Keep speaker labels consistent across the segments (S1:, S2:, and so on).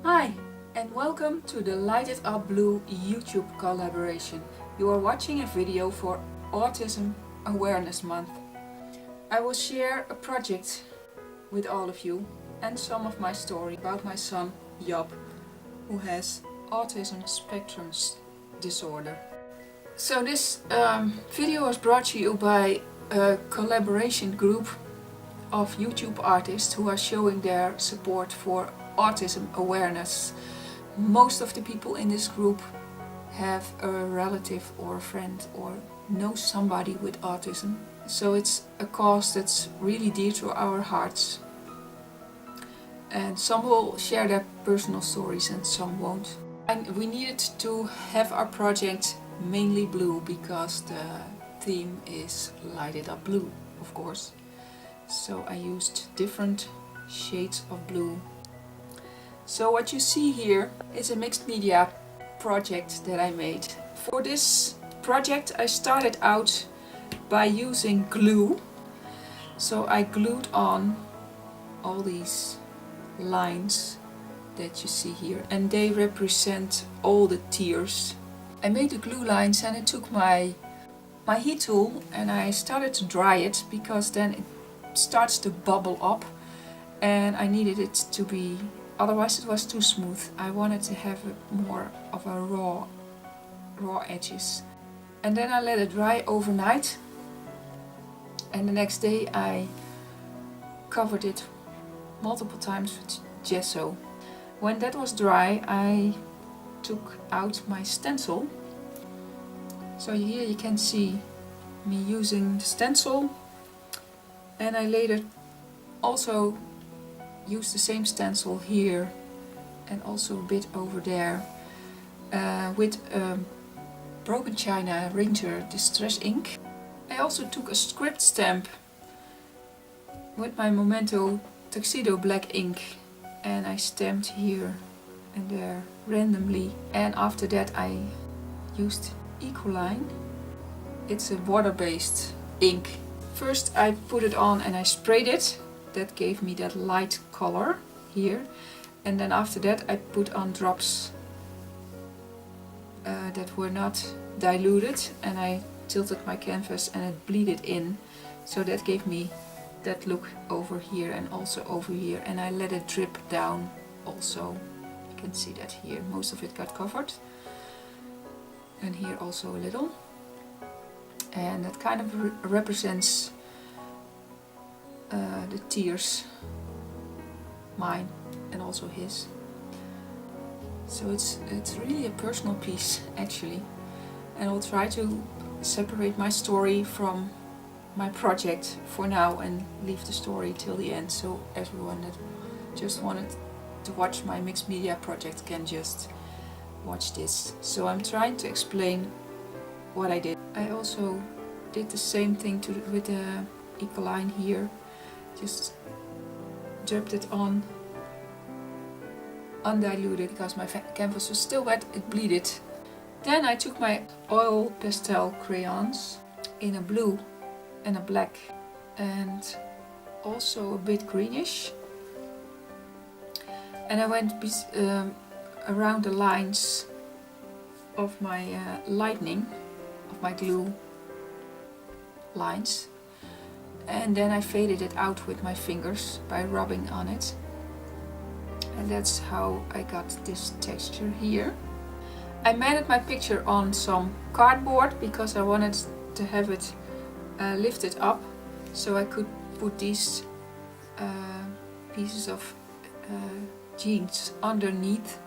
S1: Hi, and welcome to the Lighted Up Blue YouTube collaboration. You are watching a video for Autism Awareness Month. I will share a project with all of you and some of my story about my son Job, who has autism spectrum disorder. So this video was brought to you by a collaboration group of YouTube artists who are showing their support for autism awareness. Most of the people in this group have a relative or a friend or know somebody with autism. So it's a cause that's really dear to our hearts. And some will share their personal stories and some won't. And we needed to have our project mainly blue because the theme is lighted up blue, of course. So I used different shades of blue. So what you see here is a mixed media project that I made. For this project I started out by using glue. So I glued on all these lines that you see here, and they represent all the tears. I made the glue lines and I took my heat tool and I started to dry it, because then it starts to bubble up and I needed it to be, otherwise it was too smooth. I wanted to have more of a raw edges. And then I let it dry overnight, and the next day I covered it multiple times with gesso. When that was dry, I took out my stencil. So here you can see me using the stencil, and I later also used the same stencil here and also a bit over there with broken china Ranger distress ink. I also took a script stamp with my Memento Tuxedo black ink and I stamped here and there randomly, and after that I used Ecoline. It's a water-based ink. First I put it on and I sprayed it. That gave me that light color here, and then after that I put on drops that were not diluted, and I tilted my canvas and it bleeded in, so that gave me that look over here and also over here, and I let it drip down also. You can see that here most of it got covered, and here also a little, and that kind of represents the tears, mine and also his. So it's really a personal piece actually, and I'll try to separate my story from my project for now and leave the story till the end, so everyone that just wanted to watch my mixed media project can just watch this. So I'm trying to explain what I did. I also did the same thing with the Ecoline here. Just dripped it on undiluted because my canvas was still wet, it bleeded. Then I took my oil pastel crayons in a blue and a black and also a bit greenish, and I went around the lines of my lightning, of my glue lines. And then I faded it out with my fingers by rubbing on it. And that's how I got this texture here. I mounted my picture on some cardboard because I wanted to have it lifted up, so I could put these pieces of jeans underneath.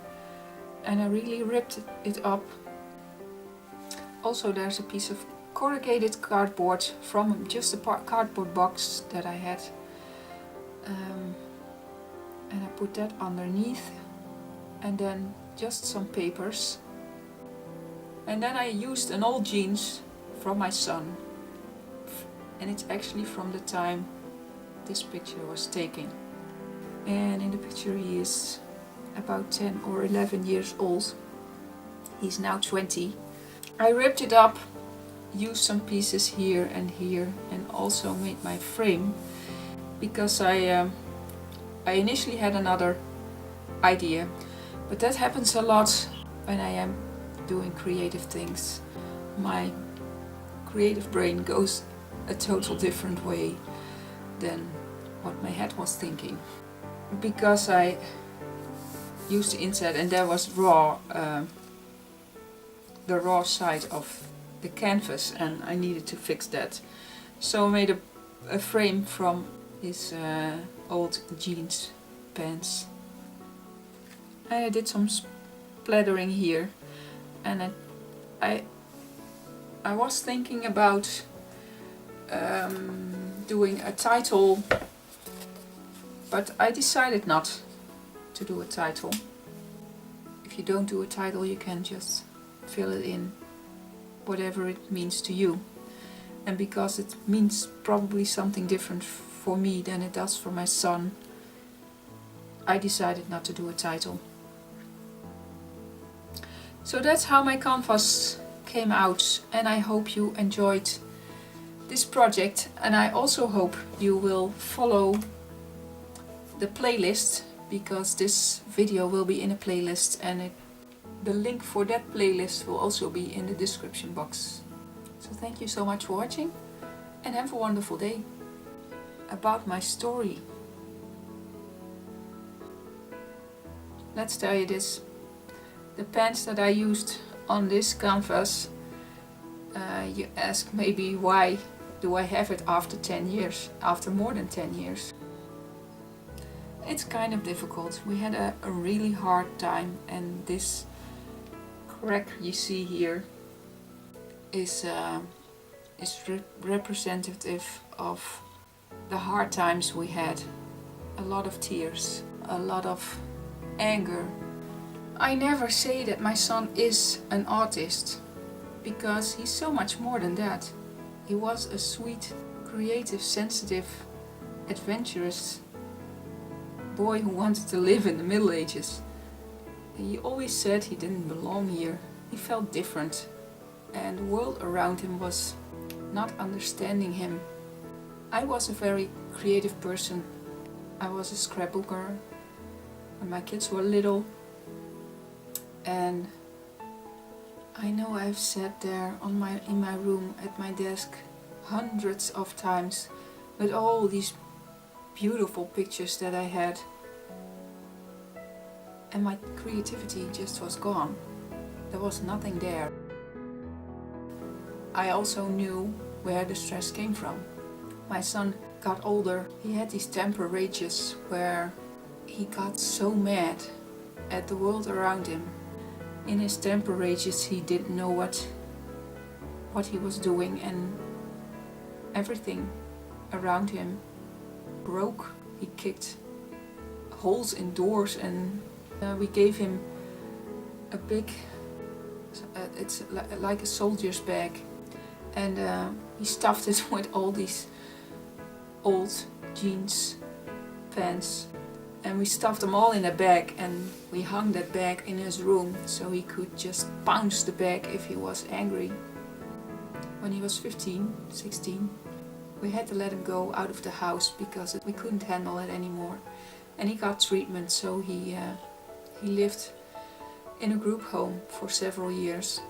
S1: And I really ripped it up. Also there's a piece of corrugated cardboard from just a cardboard box that I had, and I put that underneath, and then just some papers, and then I used an old jeans from my son, and it's actually from the time this picture was taken, and in the picture he is about 10 or 11 years old. He's now 20. I ripped it up, used some pieces here, and also made my frame, because I initially had another idea. But that happens a lot when I am doing creative things. My creative brain goes a total different way than what my head was thinking. Because I used the insert and there was raw, the raw side of the canvas, and I needed to fix that. So I made a frame from his old jeans pants. I did some splattering here, and I was thinking about doing a title, but I decided not to do a title. If you don't do a title, you can just fill it in whatever it means to you. And because it means probably something different for me than it does for my son, I decided not to do a title. So that's how my canvas came out, and I hope you enjoyed this project, and I also hope you will follow the playlist, because this video will be in a playlist, and the link for that playlist will also be in the description box. So thank you so much for watching, and have a wonderful day. About my story. Let's tell you this. The pens that I used on this canvas, you ask maybe why do I have it after 10 years, after more than 10 years. It's kind of difficult. We had a really hard time, and this crack you see here is representative of the hard times we had. A lot of tears, a lot of anger. I never say that my son is an artist, because he's so much more than that. He was a sweet, creative, sensitive, adventurous boy who wanted to live in the Middle Ages. He always said he didn't belong here. He felt different, and the world around him was not understanding him. I was a very creative person. I was a scrapbooker when my kids were little, and I know I've sat there in my room at my desk hundreds of times with all these beautiful pictures that I had, and my creativity just was gone. There was nothing there. I also knew where the stress came from. My son got older. He had these temper rages where he got so mad at the world around him. In his temper rages, he didn't know what he was doing, and everything around him broke. He kicked holes in doors, and we gave him a big, it's like a soldier's bag, and he stuffed it with all these old jeans pants, and we stuffed them all in a bag, and we hung that bag in his room so he could just bounce the bag if he was angry. When he was 15, 16, we had to let him go out of the house because we couldn't handle it anymore, and he got treatment. So he lived in a group home for several years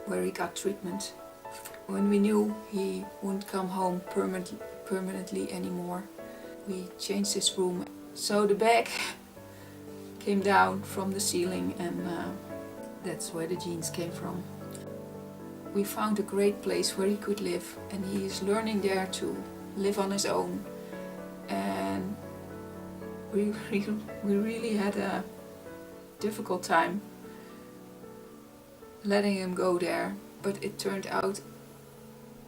S1: where he got treatment. When we knew he wouldn't come home permanently anymore, we changed his room. So the bag came down from the ceiling, and that's where the jeans came from. We found a great place where he could live, and he is learning there to live on his own. And we really had a difficult time letting him go there, but it turned out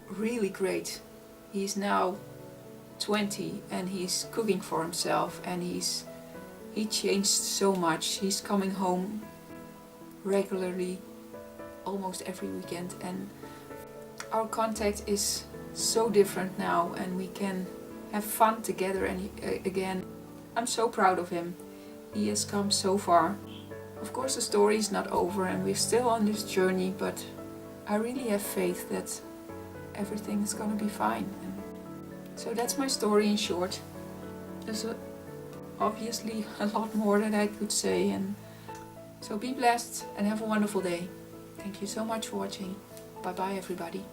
S1: really great. He's now 20 and he's cooking for himself, and he changed so much. He's coming home regularly, almost every weekend, and our contact is so different now, and we can have fun together again. I'm so proud of him. He has come so far. Of course, the story is not over, and we're still on this journey, but I really have faith that everything is gonna be fine. And so that's my story in short. There's obviously a lot more that I could say, and So be blessed and have a wonderful day. Thank you so much for watching. Bye bye everybody.